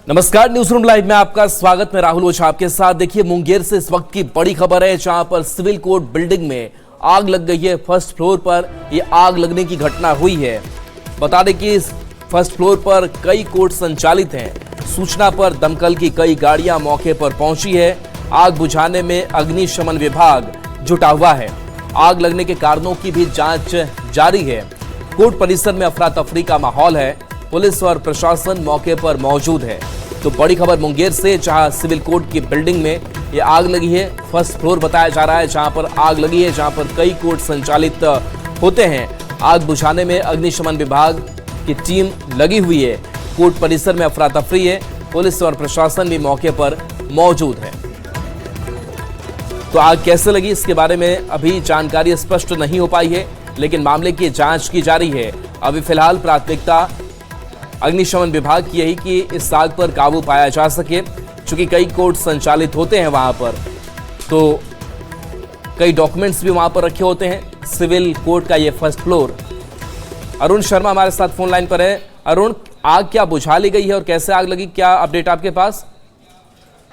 नमस्कार, news room live में आपका स्वागत। मैं राहुल ओझा आपके साथ। देखिए, मुंगेर से इस वक्त की बड़ी खबर है, जहां पर सिविल कोर्ट बिल्डिंग में आग लग गई है। फर्स्ट फ्लोर पर यह आग लगने की घटना हुई है। बता दें कि इस फर्स्ट फ्लोर पर कई कोर्ट संचालित हैं। सूचना पर दमकल की कई गाड़ियां मौके पर पहुंची है। आग बुझाने में अग्निशमन विभाग जुटा हुआ है। आग लगने के कारणों की भी जांच जारी है। कोर्ट परिसर में अफरा तफरी का माहौल है। पुलिस और प्रशासन मौके पर मौजूद है। तो बड़ी खबर मुंगेर से, जहां सिविल कोर्ट की बिल्डिंग में ये आग लगी है। फर्स्ट फ्लोर बताया जा रहा है जहां पर आग लगी है, जहां पर कई कोर्ट संचालित होते हैं। आग बुझाने में अग्निशमन विभाग की टीम लगी हुई है। कोर्ट परिसर में अफरा तफरी है। पुलिस और प्रशासन भी मौके पर मौजूद है। तो आग कैसे लगी, इसके बारे में अभी जानकारी स्पष्ट नहीं हो पाई है, लेकिन मामले की जांच की जा रही है। अभी फिलहाल प्राथमिकता अग्निशमन विभाग की यही कि इस आग पर काबू पाया जा सके। चूंकि कई कोर्ट संचालित होते हैं वहां पर, तो कई डॉक्यूमेंट्स भी वहां पर रखे होते हैं। सिविल कोर्ट का ये फर्स्ट फ्लोर। अरुण शर्मा हमारे साथ फोन लाइन पर है। अरुण, आग क्या बुझा ली गई है और कैसे आग लगी, क्या अपडेट आपके पास?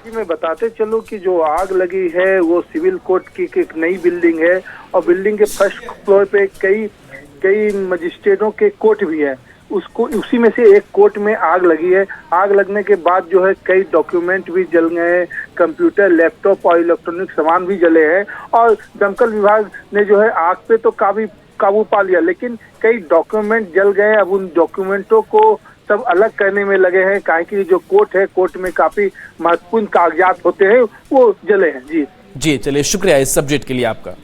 जी, मैं बताते चलूं कि जो आग लगी है वो सिविल कोर्ट की एक नई बिल्डिंग है, और बिल्डिंग के फर्स्ट फ्लोर पे कई मजिस्ट्रेटों के कोर्ट भी है। उसी में से एक कोर्ट में आग लगी है। आग लगने के बाद जो है कई डॉक्यूमेंट भी जल गए, कंप्यूटर, लैपटॉप और इलेक्ट्रॉनिक सामान भी जले हैं। और दमकल विभाग ने जो है आग पे तो काबू पा लिया, लेकिन कई डॉक्यूमेंट जल गए। अब उन डॉक्यूमेंटों को सब अलग करने में लगे हैं, काहे कि जो कोर्ट है, कोर्ट में काफी महत्वपूर्ण कागजात होते हैं, वो जले हैं। जी चलिए, शुक्रिया इस सब्जेक्ट के लिए आपका।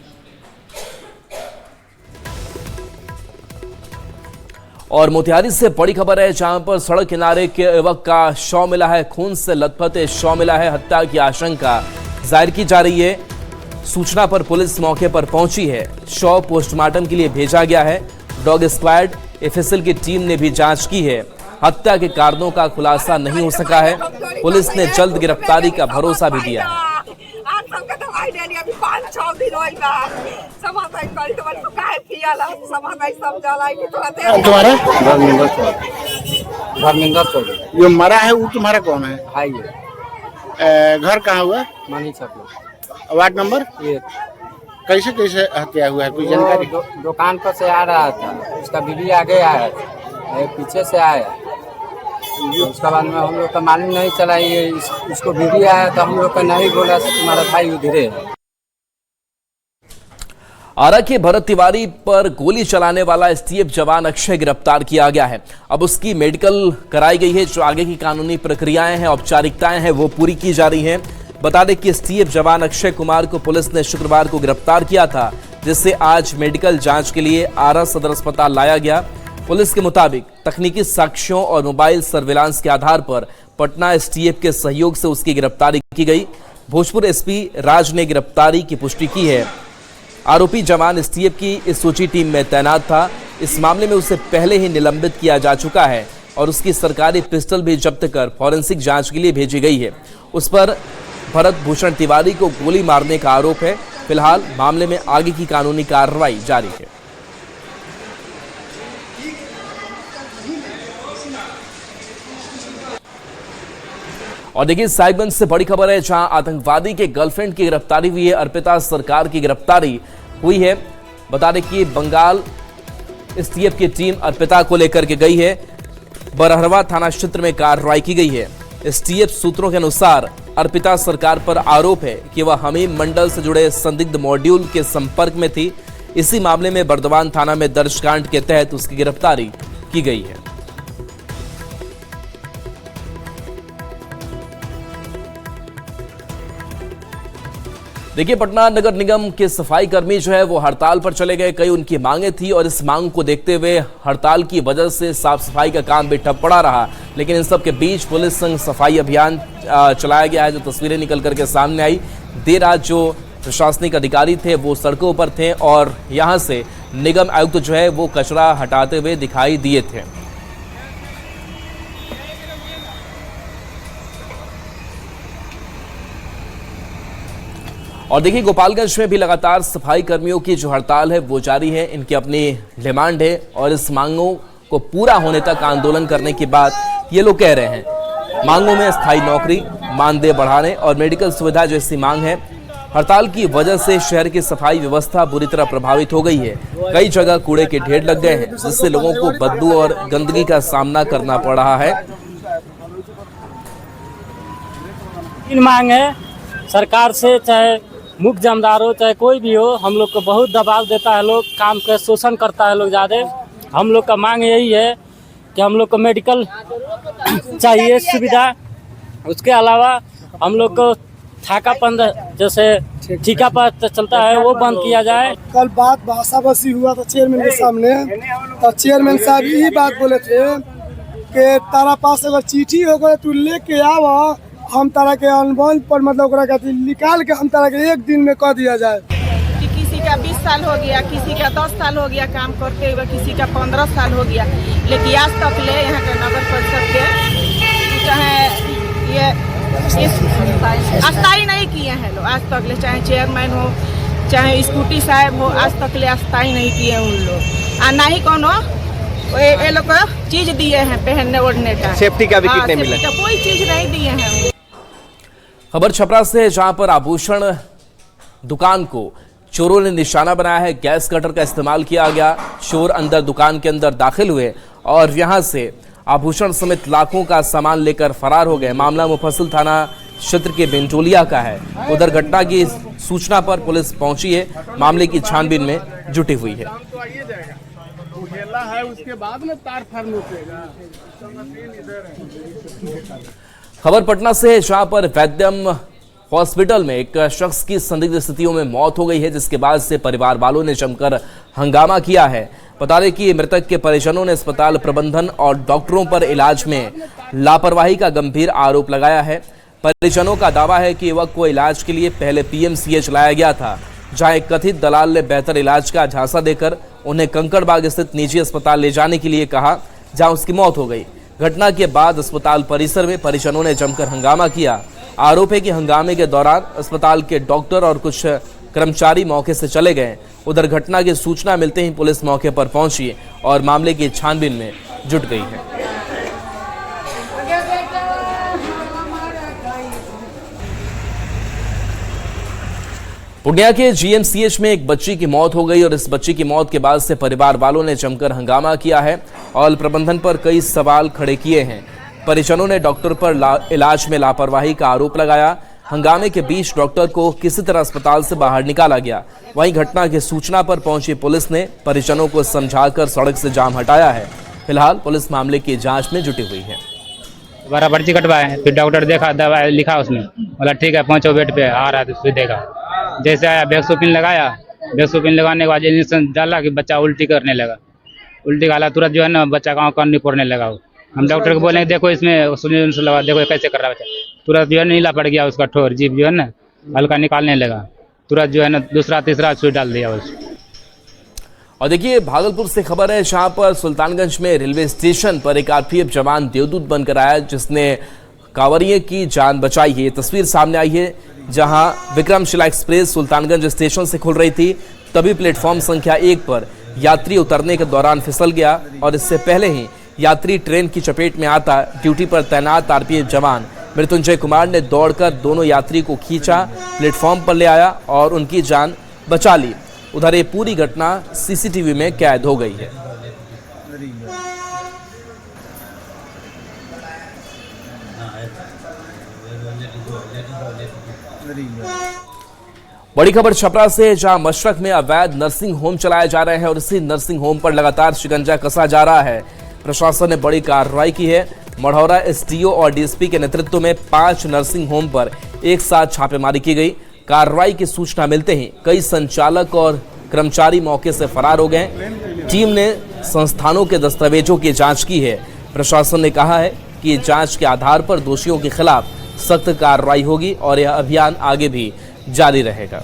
और मोतिहारी से बड़ी खबर है, जहां पर सड़क किनारे के युवक का शव मिला है। खून से लथपथ शव मिला है। हत्या की आशंका जाहिर की जा रही है। सूचना पर पुलिस मौके पर पहुंची है। शव पोस्टमार्टम के लिए भेजा गया है। डॉग स्क्वाड, एफएसएल की टीम ने भी जांच की है। हत्या के कारणों का खुलासा नहीं हो सका है। पुलिस ने जल्द गिरफ्तारी का भरोसा भी दिया है। जो मरा है वो तुम्हारा कौन है? भाई घर कहाँ हुआ? मनी छाप वार्ड नंबर 1। कैसे हत्या हुआ है, कोई जानकारी? दुकान पर से आ रहा था, उसका बीवी आगे आया, पीछे से आया। उसके बाद में हम लोग का मालूम नहीं चला। ये उसको बीवी आया तो हम लोग का नहीं बोला तुम्हारा भाई उधर है। आरा के भरत तिवारी पर गोली चलाने वाला एसटीएफ जवान अक्षय गिरफ्तार किया गया है। अब उसकी मेडिकल कराई गई है। जो आगे की कानूनी प्रक्रियाएं हैं, औपचारिकताएं हैं, वो पूरी की जा रही हैं। बता दें कि एसटीएफ जवान अक्षय कुमार को पुलिस ने शुक्रवार को गिरफ्तार किया था, जिससे आज मेडिकल जांच के लिए आरा सदर अस्पताल लाया गया। पुलिस के मुताबिक तकनीकी साक्ष्यों और मोबाइल सर्विलांस के आधार पर पटना एसटीएफ के सहयोग से उसकी गिरफ्तारी की गई। भोजपुर एसपी राज ने गिरफ्तारी की पुष्टि की है। आरोपी जवान एसटीएफ की इस सूची टीम में तैनात था। इस मामले में उसे पहले ही निलंबित किया जा चुका है और उसकी सरकारी पिस्टल भी जब्त कर फॉरेंसिक जांच के लिए भेजी गई है। उस पर भरत भूषण तिवारी को गोली मारने का आरोप है। फिलहाल मामले में आगे की कानूनी कार्रवाई जारी है। और देखिए, साहिबगंज से बड़ी खबर है, जहां आतंकवादी के गर्लफ्रेंड की गिरफ्तारी हुई है। अर्पिता सरकार की गिरफ्तारी हुई है। बता दें कि बंगाल एसटीएफ की टीम अर्पिता को लेकर के गई है। बरहरवा थाना क्षेत्र में कार्रवाई की गई है। एसटीएफ सूत्रों के अनुसार अर्पिता सरकार पर आरोप है कि वह हमीम मंडल से जुड़े संदिग्ध मॉड्यूल के संपर्क में थी। इसी मामले में बर्दवान थाना में दर्ज कांड के तहत उसकी गिरफ्तारी की गई है। देखिए, पटना नगर निगम के सफाई कर्मी जो है वो हड़ताल पर चले गए। कई उनकी मांगे थी और इस मांग को देखते हुए हड़ताल की वजह से साफ सफाई का काम भी ठप पड़ा रहा। लेकिन इन सब के बीच पुलिस संग सफाई अभियान चलाया गया है। जो तस्वीरें निकल करके सामने आई, देर रात जो प्रशासनिक अधिकारी थे वो सड़कों पर थे और यहाँ से निगम आयुक्त जो है वो कचरा हटाते हुए दिखाई दिए थे। और देखिए, गोपालगंज में भी लगातार सफाई कर्मियों की जो हड़ताल है वो जारी है। इनकी अपनी डिमांड है और इस मांगों को पूरा होने तक आंदोलन करने की बात ये लोग कह रहे हैं। मांगों में स्थायी नौकरी, मानदेय बढ़ाने और मेडिकल सुविधा जैसी मांग है। हड़ताल की वजह से शहर की सफाई व्यवस्था बुरी तरह प्रभावित हो गई है। कई जगह कूड़े के ढेर लग गए हैं, जिससे लोगों को बदबू और गंदगी का सामना करना पड़ रहा है। तीन मांग है सरकार से, चाहे मुख्य जमदार हो चाहे कोई भी हो, हम लोग को बहुत दबाव देता है, लोग काम का शोषण करता है लोग ज़्यादा। हम लोग का मांग यही है कि हम लोग को मेडिकल चाहिए सुविधा, उसके अलावा हम लोग को थाकापन जैसे ठीका पर चलता है वो बंद किया जाए। कल बात भाषा बसी हुआ था चेयरमैन के सामने, तो चेयरमैन साहब यही बात बोले थे कि तारा पास अगर चिट्ठी हो गए तू लेके आवा, हम तारा के अनबन पर मतलब निकाल के हम तारा के एक दिन में कर दिया जाए। कि किसी का 20 साल हो गया, किसी का 10 साल हो गया काम करते हुए, किसी का 15 साल हो गया, लेकिन आज तक ले यहाँ के नगर परिषद के चाहे ये अस्थायी नहीं किए हैं लोग आज तक ले, चाहे चेयरमैन हो चाहे स्कूटी साहब हो, आज तक ले अस्थायी नहीं किए उन लोग। और ना ही कोनो ये लोग को चीज दिए हैं पहनने ओढ़ने का, सेफ्टी का भी कितने मिला? कोई चीज नहीं दिए हैं। खबर छपरा से, जहां पर आभूषण दुकान को चोरों ने निशाना बनाया है। गैस कटर का इस्तेमाल किया गया। चोर अंदर दुकान के अंदर दाखिल हुए और यहां से आभूषण समेत लाखों का सामान लेकर फरार हो गए। मामला मुफस्सिल थाना क्षेत्र के बेंटोलिया का है। उधर घटना की सूचना पर पुलिस पहुंची है, मामले की छानबीन में जुटी हुई है। खबर पटना से, जहां पर वैद्यम हॉस्पिटल में एक शख्स की संदिग्ध स्थितियों में मौत हो गई है, जिसके बाद से परिवार वालों ने जमकर हंगामा किया है। बता दें कि मृतक के परिजनों ने अस्पताल प्रबंधन और डॉक्टरों पर इलाज में लापरवाही का गंभीर आरोप लगाया है। परिजनों का दावा है कि युवक को इलाज के लिए पहले पीएमसीएच लाया गया था, जहां एक कथित दलाल ने बेहतर इलाज का झांसा देकर उन्हें कंकड़बाग स्थित निजी अस्पताल ले जाने के लिए कहा, जहां उसकी मौत हो गई। घटना के बाद अस्पताल परिसर में परिजनों ने जमकर हंगामा किया। आरोप है कि हंगामे के दौरान अस्पताल के डॉक्टर और कुछ कर्मचारी मौके से चले गए। उधर घटना की सूचना मिलते ही पुलिस मौके पर पहुंची और मामले की छानबीन में जुट गई है। पूर्णिया के जीएमसीएच में एक बच्ची की मौत हो गई और इस बच्ची की मौत के बाद से परिवार वालों ने जमकर हंगामा किया है और प्रबंधन पर कई सवाल खड़े किए हैं। परिजनों ने डॉक्टर पर इलाज में लापरवाही का आरोप लगाया। हंगामे के बीच डॉक्टर को किसी तरह अस्पताल से बाहर निकाला गया। वहीं घटना की सूचना पर पहुंची पुलिस ने परिजनों को समझाकर सड़क से जाम हटाया है। फिलहाल पुलिस मामले की जांच में जुटी हुई है। दोबारा पर्ची कटवाए, फिर डॉक्टर देखा, दवा लिखा उसमें, बोला ठीक है पहुंचो बेड पे, आ रहा है तो देगा। जैसे आया वैक्सोपिन लगाया, वैक्सोपिन लगाने के बाद इंजेक्शन डाला कि बच्चा उल्टी करने लगा। उल्टी खाला तुरंत जो है ना बच्चा गाँव करनी पड़ने लगा। हम डॉक्टर को बोले देखो इसमें सुनिए लगा, देखो कैसे कर रहा है बच्चा। तुरंत जो है नीला पड़ गया उसका ठोर, जीभ जो है ना हल्का निकालने लगा। तुरंत जो है ना दूसरा तीसरा सुई डाल दिया उसको। और देखिए भागलपुर से खबर है, जहां पर सुल्तानगंज में रेलवे स्टेशन पर एक आरपीएफ जवान देवदूत बनकर आया, जिसने कांवरिये की जान बचाई है। ये तस्वीर सामने आई है, जहां विक्रमशिला एक्सप्रेस सुल्तानगंज स्टेशन से खुल रही थी, तभी प्लेटफॉर्म संख्या 1 पर यात्री उतरने के दौरान फिसल गया और इससे पहले ही यात्री ट्रेन की चपेट में आता ड्यूटी पर तैनात आरपीएफ जवान मृत्युंजय कुमार ने दौड़कर दोनों यात्री को खींचा, प्लेटफॉर्म पर ले आया और उनकी जान बचा ली। उधर ये पूरी घटना सीसीटीवी में कैद हो गई है। बड़ी खबर छपरा से, जहां मशरक में अवैध नर्सिंग होम चलाए जा रहे हैं और इसी नर्सिंग होम पर लगातार शिकंजा कसा जा रहा है। प्रशासन ने बड़ी कार्रवाई की है। मढ़ौरा एसडीओ और डीएसपी के नेतृत्व में 5 नर्सिंग होम पर एक साथ छापेमारी की गई। कार्रवाई की सूचना मिलते ही कई संचालक और कर्मचारी मौके से फरार हो गए। टीम ने संस्थानों के दस्तावेजों की जांच की है। प्रशासन ने कहा है कि जांच के आधार पर दोषियों के खिलाफ सख्त कार्रवाई होगी और यह अभियान आगे भी जारी रहेगा।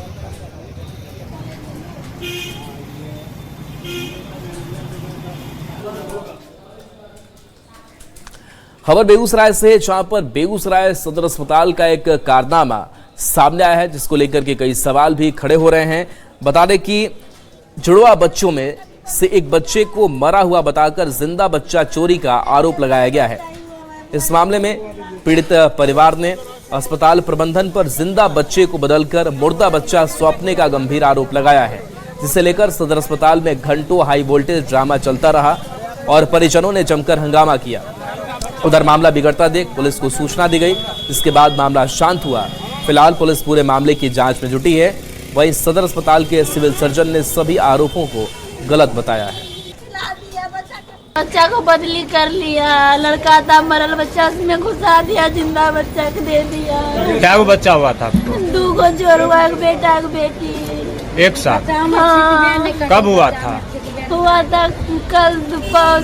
खबर बेगूसराय से, जहां पर बेगूसराय सदर अस्पताल का एक कारनामा सामने आया है, जिसको लेकर के कई सवाल भी खड़े हो रहे हैं। बता दें कि जुड़वा बच्चों में से एक बच्चे को मरा हुआ बताकर जिंदा बच्चा चोरी का आरोप लगाया गया है। इस मामले में पीड़ित परिवार ने अस्पताल प्रबंधन पर जिंदा बच्चे को बदलकर मुर्दा बच्चा सौंपने का गंभीर आरोप लगाया है, जिसे लेकर सदर अस्पताल में घंटों हाई वोल्टेज ड्रामा चलता रहा और परिजनों ने जमकर हंगामा किया। उधर मामला बिगड़ता देख पुलिस को सूचना दी गई, जिसके बाद मामला शांत हुआ। फिलहाल पुलिस पूरे मामले की जांच में जुटी है। वहीं सदर अस्पताल के सिविल सर्जन ने सभी आरोपों को गलत बताया है। बच्चा को बदली कर लिया, लड़का था मरल बच्चा उसमें घुसा दिया, जिंदा बच्चा को दे दिया। क्या वो बच्चा हुआ था आपको? 2 जोड़वा, एक बेटा एक बेटी। एक साथ? हाँ। कब हुआ था? हुआ था कल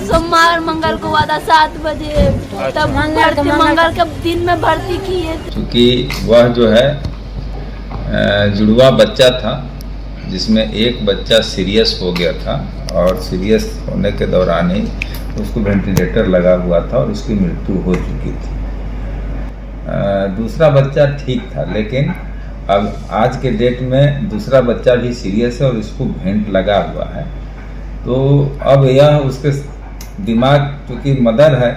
सोमवार मंगल को हुआ था 7 बजे। तब मंगल के दिन में भर्ती किए। क्योंकि वह जो है जुड़वा बच्चा था, जिसमें एक बच्चा सीरियस हो गया था और सीरियस होने के दौरान ही उसको वेंटिलेटर लगा हुआ था और उसकी मृत्यु हो चुकी थी। दूसरा बच्चा ठीक था, लेकिन अब आज के डेट में दूसरा बच्चा भी सीरियस है और इसको वेंट लगा हुआ है। तो अब यह उसके दिमाग, क्योंकि मदर है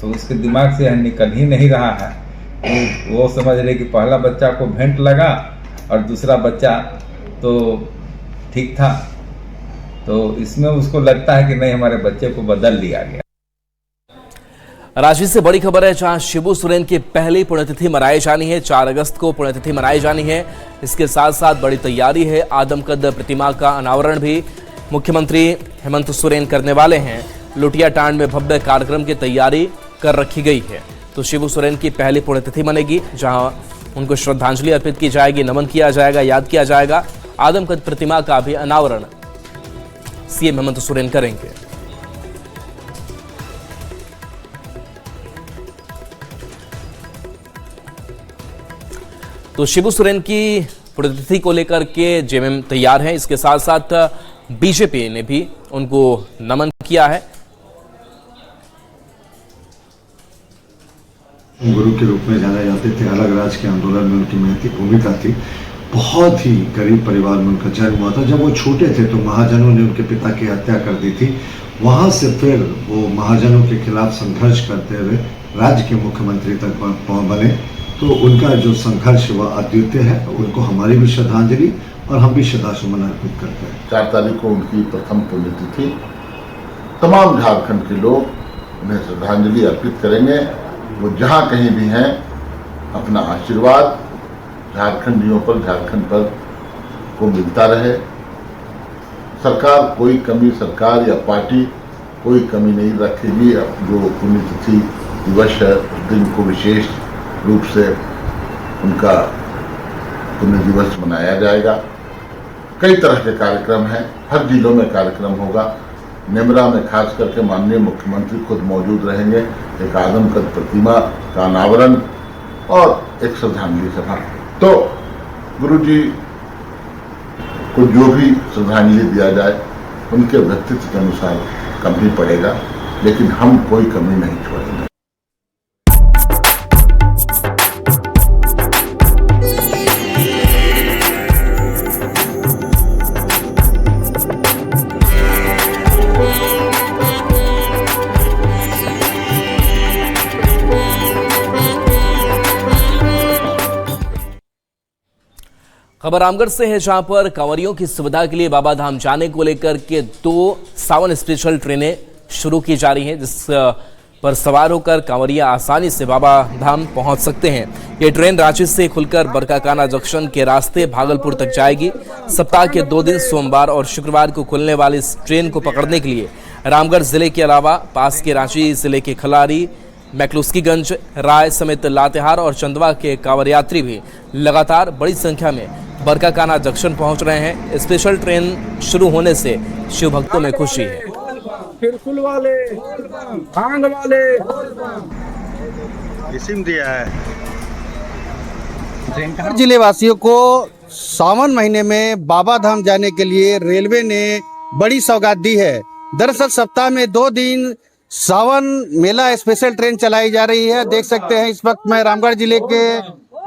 तो उसके दिमाग से यह निकल ही नहीं रहा है। तो वो समझ रहे कि पहला बच्चा को वेंट लगा और दूसरा बच्चा तो ठीक था, तो इसमें उसको लगता है कि नहीं, हमारे बच्चे को बदल लिया गया। रांची से बड़ी खबर है, जहां शिबू सोरेन की पहली पुण्यतिथि मनाई जानी है। 4 अगस्त को पुण्यतिथि मनाई जानी है। इसके साथ साथ बड़ी तैयारी है। आदमकद प्रतिमा का अनावरण भी मुख्यमंत्री हेमंत सोरेन करने वाले हैं। लुटिया टांड में भव्य कार्यक्रम की तैयारी कर रखी गई है। तो शिबू सोरेन की पहली पुण्यतिथि मनेगी, जहां उनको श्रद्धांजलि अर्पित की जाएगी, नमन किया जाएगा, याद किया जाएगा। आदमकद प्रतिमा का भी अनावरण सीएम हेमंत सोरेन करेंगे। तो शिबू सोरेन की पुण्यतिथि को लेकर के जेएमएम तैयार हैं। इसके साथ साथ बीजेपी ने भी उनको नमन किया है। गुरु के रूप में जाने जाते थे। अलग राज्य के आंदोलन में उनकी महती भूमिका थी। बहुत ही गरीब परिवार में उनका जन्म हुआ था। जब वो छोटे थे तो महाजनों ने उनके पिता की हत्या कर दी थी। वहाँ से फिर वो महाजनों के खिलाफ संघर्ष करते हुए राज्य के मुख्यमंत्री तक बने। तो उनका जो संघर्ष वह अद्वितीय है। उनको हमारी भी श्रद्धांजलि और हम भी श्रद्धासुमन अर्पित करते हैं। 4 तारीख को उनकी प्रथम पुण्यतिथि, तमाम झारखंड के लोग उन्हें श्रद्धांजलि अर्पित करेंगे। वो जहाँ कहीं भी हैं, अपना आशीर्वाद झारखंडियों पर, झारखंड पर को मिलता रहे। सरकार कोई कमी, सरकार या पार्टी कोई कमी नहीं रखेगी। जो पुण्यतिथि दिवस है, उस दिन को विशेष रूप से उनका पुण्य दिवस मनाया जाएगा। कई तरह के कार्यक्रम हैं, हर जिलों में कार्यक्रम होगा। नेमरा में खास करके माननीय मुख्यमंत्री खुद मौजूद रहेंगे। एक आदमकद प्रतिमा का अनावरण और एक श्रद्धांजलि सभा। तो गुरुजी को जो भी श्रद्धांजलि दिया जाए उनके व्यक्तित्व के अनुसार कम ही पड़ेगा, लेकिन हम कोई कमी नहीं छोड़ेंगे। खबर रामगढ़ से है, जहां पर कांवरियों की सुविधा के लिए बाबा धाम जाने को लेकर के 2 सावन स्पेशल ट्रेनें शुरू की जा रही हैं, जिस पर सवार होकर कांवरिया आसानी से बाबा धाम पहुंच सकते हैं। ये ट्रेन रांची से खुलकर बरकाकाना जंक्शन के रास्ते भागलपुर तक जाएगी। सप्ताह के 2 दिन सोमवार और शुक्रवार को खुलने वाली इस ट्रेन को पकड़ने के लिए रामगढ़ जिले के अलावा पास के रांची जिले के खलारी, मैकलुस्कीगंज, राय समेत लातेहार और चंदवा के कांवर यात्री भी लगातार बड़ी संख्या में बरकाकाना जंक्शन पहुंच रहे हैं। स्पेशल ट्रेन शुरू होने से शिव भक्तों में खुशी है। फिरकुल वाले, भांग वाले किस्म दिया है। जिले वासियों को सावन महीने में बाबा धाम जाने के लिए रेलवे ने बड़ी सौगात दी है। दरअसल सप्ताह में 2 दिन सावन मेला स्पेशल ट्रेन चलाई जा रही है। देख सकते हैं इस वक्त मैं रामगढ़ जिले के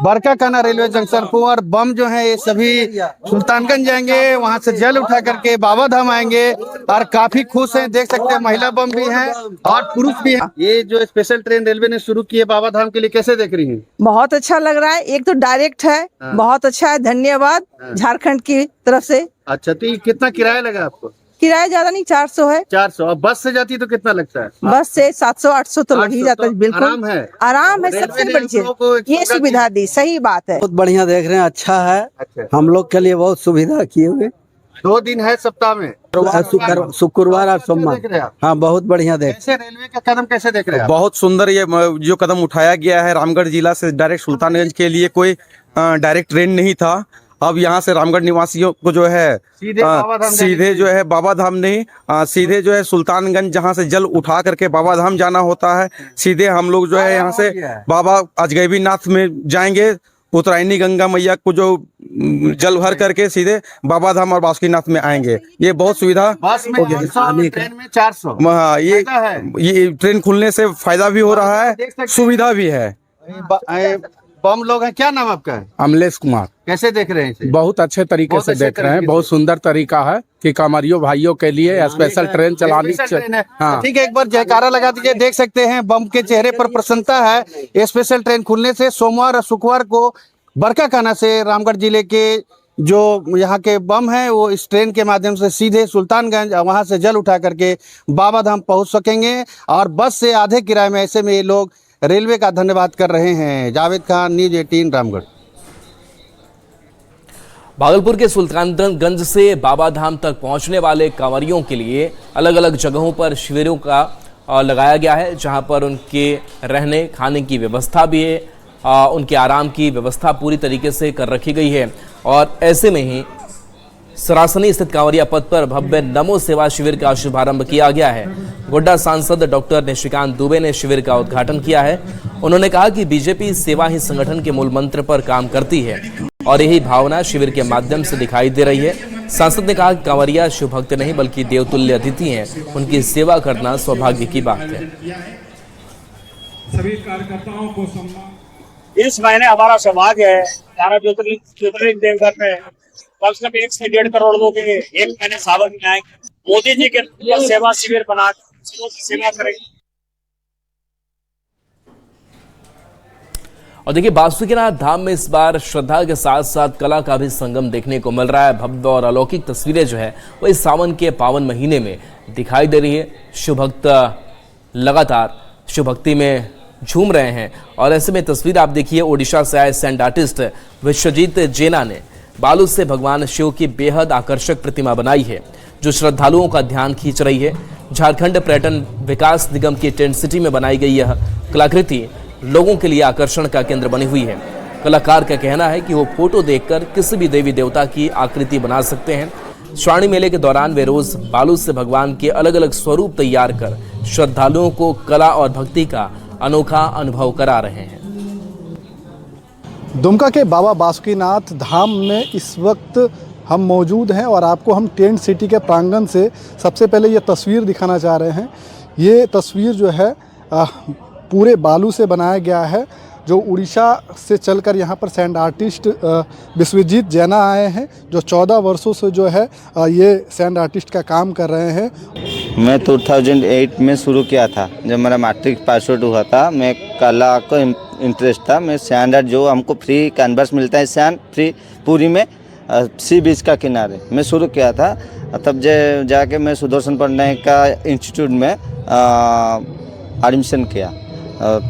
बरकाकाना रेलवे जंक्शन पर। बम जो है ये सभी सुल्तानगंज जाएंगे, वहां से जल उठा करके बाबा धाम आएंगे और काफी खुश हैं। देख सकते हैं महिला बम भी हैं और पुरुष भी हैं। ये जो स्पेशल ट्रेन रेलवे ने शुरू की है बाबा धाम के लिए, कैसे देख रही हैं? बहुत अच्छा लग रहा है। एक तो डायरेक्ट है, बहुत अच्छा है, धन्यवाद झारखंड की तरफ से। अच्छा, तो ये कितना किराया लगा आपको? किराया ज्यादा नहीं, 400 है। 400। और बस से जाती तो कितना लगता है? बस से 700-800 तो लग ही जाता है। बिल्कुल आराम है, आराम है। सबसे बड़ी चीज ये सुविधा दी, सही बात है। बहुत बढ़िया देख रहे हैं, अच्छा है। अच्छा, हम लोग के लिए बहुत सुविधा किए हुए। 2 दिन है सप्ताह में, शुक्रवार और सोमवार। हाँ, बहुत बढ़िया देख। कैसे रेलवे का कदम कैसे देख रहे हैं? बहुत सुंदर ये जो कदम उठाया गया है। रामगढ़ जिला से डायरेक्ट सुल्तानगंज के लिए कोई डायरेक्ट ट्रेन नहीं था। अब यहाँ से रामगढ़ निवासियों को जो है सीधे जो है बाबा धाम नहीं, सीधे जो है सुल्तानगंज जहाँ से जल उठा करके बाबा धाम जाना होता है, सीधे हम लोग जो है यहाँ से बाबा अजगैबीनाथ में जाएंगे। उत्तरायणी गंगा मैया को जो जल भर करके सीधे बाबा धाम और बासुकीनाथ में आएंगे। ये बहुत सुविधा हो गया। ट्रेन में 400। हाँ, ये ट्रेन खुलने से फायदा भी हो रहा है, सुविधा भी है। बम लोग हैं, क्या नाम आपका है? अमलेश कुमार। कैसे देख रहे हैं इसे? बहुत अच्छे तरीके से देख रहे हैं। बहुत सुंदर तरीका है कि कांवरियों भाइयों के लिए स्पेशल ट्रेन चलानी। हाँ, ठीक है, एक बार जयकारा लगा दीजिए। देख सकते हैं बम के चेहरे पर प्रसन्नता है। स्पेशल ट्रेन खुलने से सोमवार और शुक्रवार को बरकाकाना से रामगढ़ जिले के जो यहाँ के बम हैं वो इस ट्रेन के माध्यम से सीधे सुल्तानगंज वहाँ से जल उठा करके बाबा धाम पहुँच सकेंगे। और बस से आधे किराए में, ऐसे में ये लोग रेलवे का धन्यवाद कर रहे हैं। जावेद खान, न्यूज़ 18 रामगढ़। भागलपुर के सुल्तानगंज से बाबा धाम तक पहुंचने वाले कांवरियों के लिए अलग अलग जगहों पर शिविरों का लगाया गया है, जहां पर उनके रहने खाने की व्यवस्था भी है, उनके आराम की व्यवस्था पूरी तरीके से कर रखी गई है। और ऐसे में ही सरासनी स्थित कांवरिया पथ पर भव्य नमो सेवा शिविर का शुभारंभ किया गया है। गोड्डा सांसद डॉक्टर निशिकांत दुबे ने शिविर का उद्घाटन किया है। उन्होंने कहा कि बीजेपी सेवा ही संगठन के मूल मंत्र पर काम करती है और यही भावना शिविर के माध्यम से दिखाई दे रही है। सांसद ने कहा कि कांवरिया शिव भक्त नहीं बल्कि देवतुल्य अतिथि हैं, उनकी सेवा करना सौभाग्य की बात है। सभी कार्यकर्ताओं को सम्मान। इस महीने हमारा सौभाग्य है, हमारा ज्योतिर्लिंग देवघर में कम से कम 1 से 1.5 करोड़ लोग एक महीने सावन में आएंगे। मोदी जी के सेवा शिविर बना सेवा करेंगे। और देखिए, बासुकीनाथ धाम में इस बार श्रद्धा के साथ साथ कला का भी संगम देखने को मिल रहा है। भव्य और अलौकिक तस्वीरें जो है वो इस सावन के पावन महीने में दिखाई दे रही है। शिव भक्त लगातार शिव भक्ति में झूम रहे हैं। और ऐसे में तस्वीर आप देखिए, ओडिशा से आए सैंड आर्टिस्ट विश्वजीत जेना ने बालू से भगवान शिव की बेहद आकर्षक प्रतिमा बनाई है, जो श्रद्धालुओं का ध्यान खींच रही है। झारखंड पर्यटन विकास निगम की टेंट सिटी में बनाई गई यह कलाकृति लोगों के लिए आकर्षण का केंद्र बनी हुई है। कलाकार का कहना है कि वो फोटो देखकर किसी भी देवी देवता की आकृति बना सकते हैं। श्रावणी मेले के दौरान वे रोज बालू से भगवान के अलग अलग स्वरूप तैयार कर श्रद्धालुओं को कला और भक्ति का अनोखा अनुभव करा रहे हैं। दुमका के बाबा बासुकीनाथ धाम में इस वक्त हम मौजूद हैं और आपको हम टेंट सिटी के प्रांगण से सबसे पहले ये तस्वीर दिखाना चाह रहे हैं। ये तस्वीर जो है पूरे बालू से बनाया गया है, जो उड़ीसा से चलकर यहाँ पर सैंड आर्टिस्ट विश्वजीत जैना आए हैं, जो 14 वर्षों से जो है ये सैंड आर्टिस्ट का काम कर रहे हैं। मैं 2008 में शुरू किया था, जब मेरा मैट्रिक पास आउट हुआ था। मैं कला को इंटरेस्ट था। मैं सैंड आर्ट, जो हमको फ्री कैनवस मिलता है सैंड फ्री पूरी में सी बीच का किनारे, मैं शुरू किया था। तब जाके मैं सुदर्शन पटनायक का इंस्टीट्यूट में एडमिशन किया।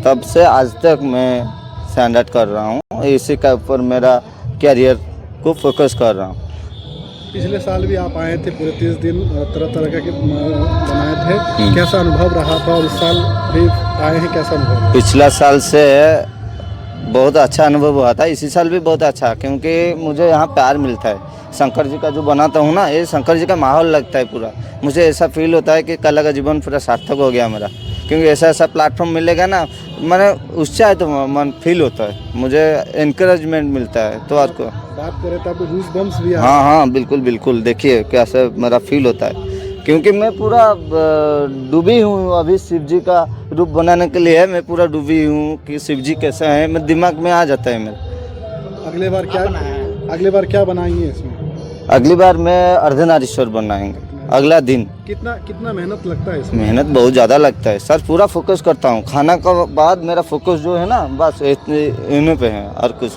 तब से आज तक मैं सैंड आर्ट कर रहा हूँ। इसी का ऊपर मेरा कैरियर को फोकस कर रहा हूँ। पिछले साल भी आप आए थे, पूरे 30 दिन तरह तरह के बनाए थे। कैसा अनुभव रहा था और इस साल भी आए हैं, कैसा अनुभव? पिछला साल से बहुत अच्छा अनुभव हुआ था, इसी साल भी बहुत अच्छा, क्योंकि मुझे यहाँ प्यार मिलता है। शंकर जी का जो बनाता हूँ ना, ये शंकर जी का माहौल लगता है पूरा। मुझे ऐसा फील होता है कि कला का जीवन पूरा सार्थक हो गया मेरा, क्योंकि ऐसा प्लेटफॉर्म मिलेगा ना, मैंने उत्साह तो मन फील होता है, मुझे एनकरेजमेंट मिलता है। तो आपको बात करें तो आपको गूज़ बम्स भी आए? हाँ, बिल्कुल बिल्कुल। देखिए कैसे मेरा फील होता है, क्योंकि मैं पूरा डूबी हूँ अभी शिव जी का रूप बनाने के लिए। मैं पूरा डूबी हूँ कि शिव जी कैसे हैं, मेरे दिमाग में आ जाता है मेरे। अगले बार क्या बनाएंगे इसमें? अगली बार में अर्धनारीश्वर बनाएंगे अगला दिन। कितना मेहनत लगता है इसमें? मेहनत बहुत ज़्यादा लगता है सर, पूरा फोकस करता हूँ। खाना का बाद मेरा फोकस जो है ना बस इन्हीं पे है और कुछ।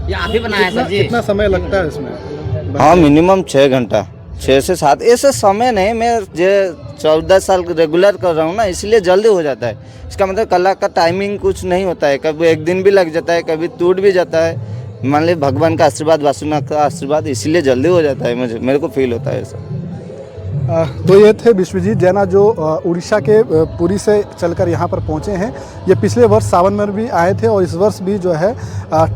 ये आप ही बनाया सर जी? कितना समय लगता है इसमें? हाँ मिनिमम 6 घंटा, 6 से 7। ऐसे समय नहीं, मैं जो 14 साल रेगुलर कर रहा हूँ ना, इसलिए जल्दी हो जाता है। इसका मतलब कला का टाइमिंग कुछ नहीं होता है, कभी एक दिन भी लग जाता है, कभी टूट भी जाता है। मान ली भगवान का आशीर्वाद, वासुनाथ का आशीर्वाद, इसलिए जल्दी हो जाता है। मेरे को फील होता है ऐसा। तो ये थे विश्वजीत जैना जो उड़ीसा के पुरी से चलकर यहाँ पर पहुँचे हैं। ये पिछले वर्ष सावन में भी आए थे और इस वर्ष भी जो है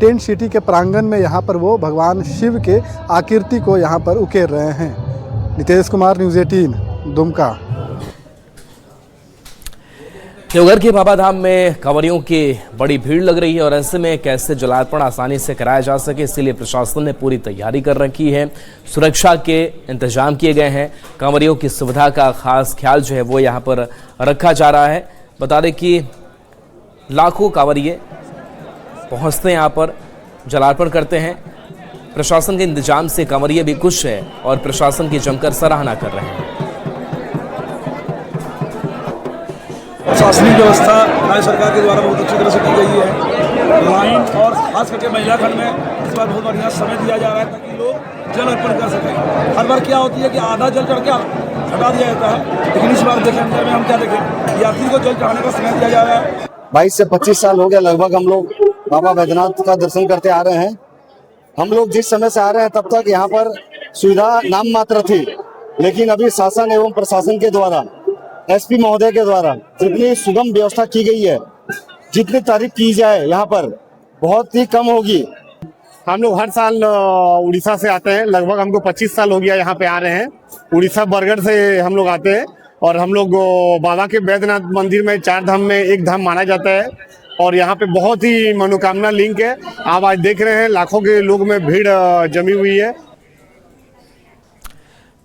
टेंट सिटी के प्रांगण में यहाँ पर वो भगवान शिव के आकृति को यहाँ पर उकेर रहे हैं। नितेश कुमार, न्यूज़ 18, दुमका। देवघर के बाबा धाम में कांवरियों की बड़ी भीड़ लग रही है और ऐसे में कैसे जलार्पण आसानी से कराया जा सके, इसलिए प्रशासन ने पूरी तैयारी कर रखी है। सुरक्षा के इंतजाम किए गए हैं। कांवरियों की सुविधा का खास ख्याल जो है वो यहाँ पर रखा जा रहा है। बता दें कि लाखों कांवरिये पहुँचते हैं यहाँ पर, जलार्पण करते हैं। प्रशासन के इंतजाम से कांवरिये भी खुश है और प्रशासन की जमकर सराहना कर रहे हैं। प्रशासनिक व्यवस्था राज्य सरकार के द्वारा बहुत अच्छी तरह से की गई है। लाइन और खास करके महिला खंड में इस बार बहुत बढ़िया समय दिया जा रहा है ताकि लोग जल अर्पण कर सकें। हर बार क्या होती है कि आधा जल चढ़ के हटा दिया जाता है, लेकिन इस बार देखें अंदर में हम क्या देखें, यात्री को जल चढ़ाने का समय दिया जा रहा है। 22 से 25 साल हो गया लगभग हम लोग बाबा बैद्यनाथ का दर्शन करते आ रहे हैं। हम लोग जिस समय से आ रहे हैं तब तक यहाँ पर सुविधा नाम मात्र थी, लेकिन अभी शासन एवं प्रशासन के द्वारा, एसपी महोदय के द्वारा जितनी सुगम व्यवस्था की गई है, जितनी तारीफ की जाए यहाँ पर बहुत ही कम होगी। हम लोग हर साल उड़ीसा से आते हैं, लगभग हमको 25 साल हो गया यहाँ पे आ रहे हैं। उड़ीसा बरगढ़ से हम लोग आते हैं और हम लोग बाबा के बैद्यनाथ मंदिर में 4 धाम में एक धाम माना जाता है और यहाँ पे बहुत ही मनोकामना लिंक है। आप आज देख रहे हैं लाखों के लोग में भीड़ जमी हुई है।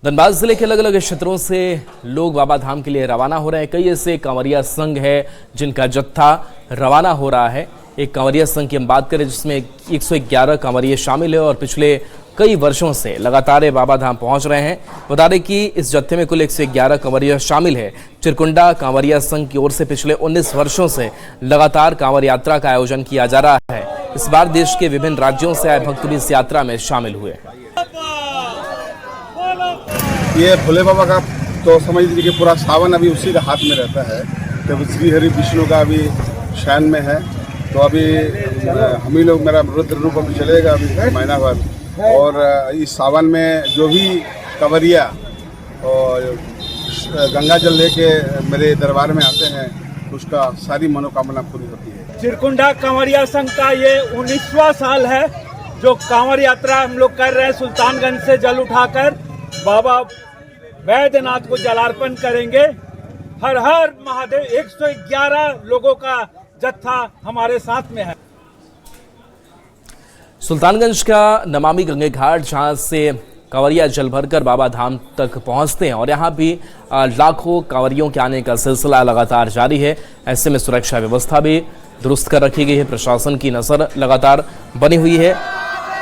धनबाद जिले के अलग अलग क्षेत्रों से लोग बाबा धाम के लिए रवाना हो रहे हैं। कई ऐसे कांवरिया संघ है जिनका जत्था रवाना हो रहा है। एक कांवरिया संघ की हम बात करें जिसमें 111 कांवरिये शामिल है और पिछले कई वर्षों से लगातार बाबा धाम पहुंच रहे हैं। बता दें कि इस जत्थे में कुल 111 कांवरिया शामिल है। चिरकुंडा कांवरिया संघ की ओर से पिछले 19 वर्षों से लगातार कांवर यात्रा का आयोजन किया जा रहा है। इस बार देश के विभिन्न राज्यों से आए भक्त भी इस यात्रा में शामिल हुए। ये भोले बाबा का तो समझ लीजिए कि पूरा सावन अभी उसी के हाथ में रहता है। जब श्री हरि विष्णु का अभी शयन में है तो अभी हम ही लोग, मेरा रुद्र रूप अभी चलेगा अभी महीना भर, और इस सावन में जो भी कांवरिया और गंगा जल लेके मेरे दरबार में आते हैं उसका सारी मनोकामना पूरी होती है। चिरकुंडा कांवरिया संघ का ये 19वां साल है जो कांवर यात्रा हम लोग कर रहे हैं। सुल्तानगंज से जल उठाकर बाबा बैद्यनाथ को जलार्पण करेंगे। हर हर महादेव। 111 लोगों का जत्था हमारे साथ में है। सुल्तानगंज का नमामि गंगे घाट जहां से कांवरिया जल भरकर बाबा धाम तक पहुंचते हैं और यहां भी लाखों कांवरियों के आने का सिलसिला लगातार जारी है। ऐसे में सुरक्षा व्यवस्था भी दुरुस्त कर रखी गई है। प्रशासन की नजर लगातार बनी हुई है।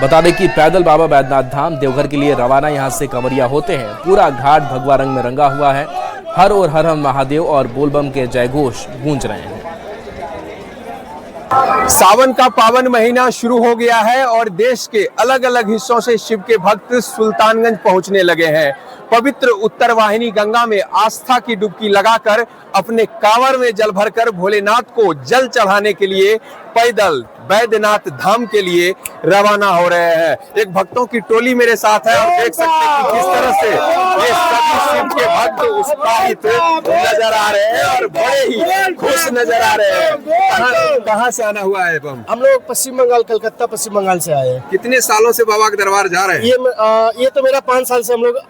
बता दें कि पैदल बाबा बैद्यनाथ धाम देवघर के लिए रवाना यहां से कांवरिया होते हैं। पूरा घाट भगवा रंग में रंगा हुआ है। हर और हर हम महादेव और बोलबम के जयघोष गूंज रहे हैं। सावन का पावन महीना शुरू हो गया है और देश के अलग अलग हिस्सों से शिव के भक्त सुल्तानगंज पहुंचने लगे हैं। पवित्र उत्तर वाहिनी गंगा में आस्था की डुबकी लगाकर अपने कांवर में जल भरकर भोलेनाथ को जल चढ़ाने के लिए पैदल बैद्यनाथ धाम के लिए रवाना हो रहे हैं। एक भक्तों की टोली मेरे साथ है और देख सकते हैं कि किस तरह से ये सभी शिव के भक्त उत्साहित नजर आ रहे हैं और बड़े ही खुश नजर आ रहे हैं। कहाँ से आना हुआ है? हम लोग पश्चिम बंगाल, कलकत्ता पश्चिम बंगाल से आए हैं। कितने सालों से बाबा के दरबार जा रहे हैं? ये तो मेरा 5 साल से हम लोग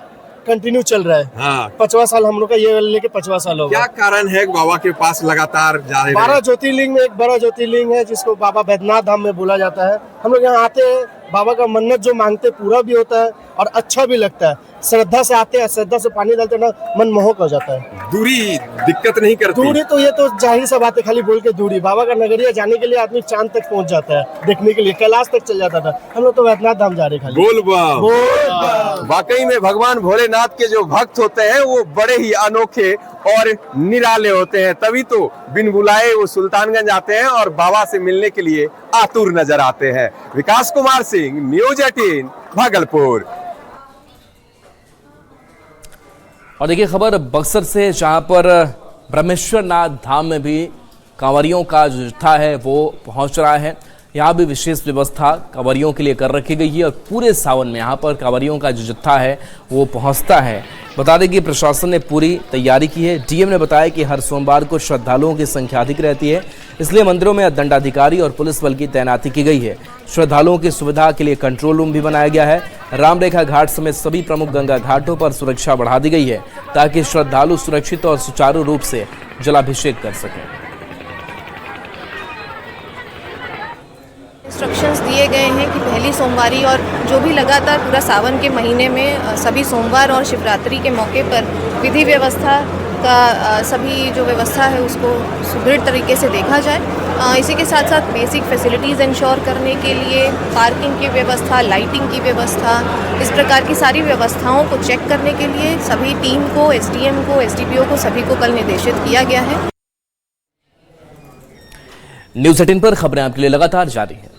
कंटिन्यू चल रहा है। हाँ। 5वां साल हम लोग का, ये लेके 5वां साल होगा। क्या कारण है बाबा के पास लगातार जा रहे हैं? 12 ज्योतिर्लिंग में एक बड़ा ज्योतिर्लिंग है जिसको बाबा बैद्यनाथ धाम में बोला जाता है। हम लोग यहाँ आते हैं, बाबा का मन्नत जो मांगते पूरा भी होता है और अच्छा भी लगता है। श्रद्धा से आते हैं, श्रद्धा से पानी डालते ना, मन मोहक हो जाता है। दूरी दिक्कत नहीं करती? दूरी तो ये तो जाहिर सा बात है, खाली बोल के दूरी। बाबा का नगरिया जाने के लिए आदमी चांद तक पहुंच जाता है, देखने के लिए कैलाश तक चल जाता था। हम लोग तो वैद्यनाथ धाम जा रहे हैं खाली। बोल बम। वाकई में भगवान भोलेनाथ के जो भक्त होते हैं वो बड़े ही अनोखे और निराले होते हैं, तभी तो बिन बुलाए वो सुल्तानगंज आते हैं और बाबा से मिलने के लिए आतुर नजर आते हैं। विकास कुमार सिंह, न्यूज 18, भागलपुर। और देखिए खबर बक्सर से, जहां पर ब्रह्मेश्वर नाथ धाम में भी कांवरियों का जो जत्था है वो पहुंच रहा है। यहाँ भी विशेष व्यवस्था कांवरियों के लिए कर रखी गई है और पूरे सावन में यहाँ पर कांवरियों का जो जत्था है वो पहुंचता है। बता दें कि प्रशासन ने पूरी तैयारी की है। डीएम ने बताया कि हर सोमवार को श्रद्धालुओं की संख्या अधिक रहती है, इसलिए मंदिरों में दंडाधिकारी और पुलिस बल की तैनाती की गई है। श्रद्धालुओं की सुविधा के लिए कंट्रोल रूम भी बनाया गया है। रामरेखा घाट समेत सभी प्रमुख गंगा घाटों पर सुरक्षा बढ़ा दी गई है ताकि श्रद्धालु सुरक्षित और सुचारू रूप से जलाभिषेक कर सकें। इंस्ट्रक्शंस दिए गए हैं कि पहली सोमवारी और जो भी लगातार पूरा सावन के महीने में सभी सोमवार और शिवरात्रि के मौके पर विधि व्यवस्था का सभी जो व्यवस्था है उसको सुदृढ़ तरीके से देखा जाए। इसी के साथ साथ बेसिक फैसिलिटीज़ इंश्योर करने के लिए पार्किंग की व्यवस्था, लाइटिंग की व्यवस्था, इस प्रकार की सारी व्यवस्थाओं को चेक करने के लिए सभी टीम को, एसडीएम को, एसडीपीओ को, सभी को कल निर्देशित किया गया है। न्यूज़ 18 पर खबरें आपके लिए लगातार जारी है।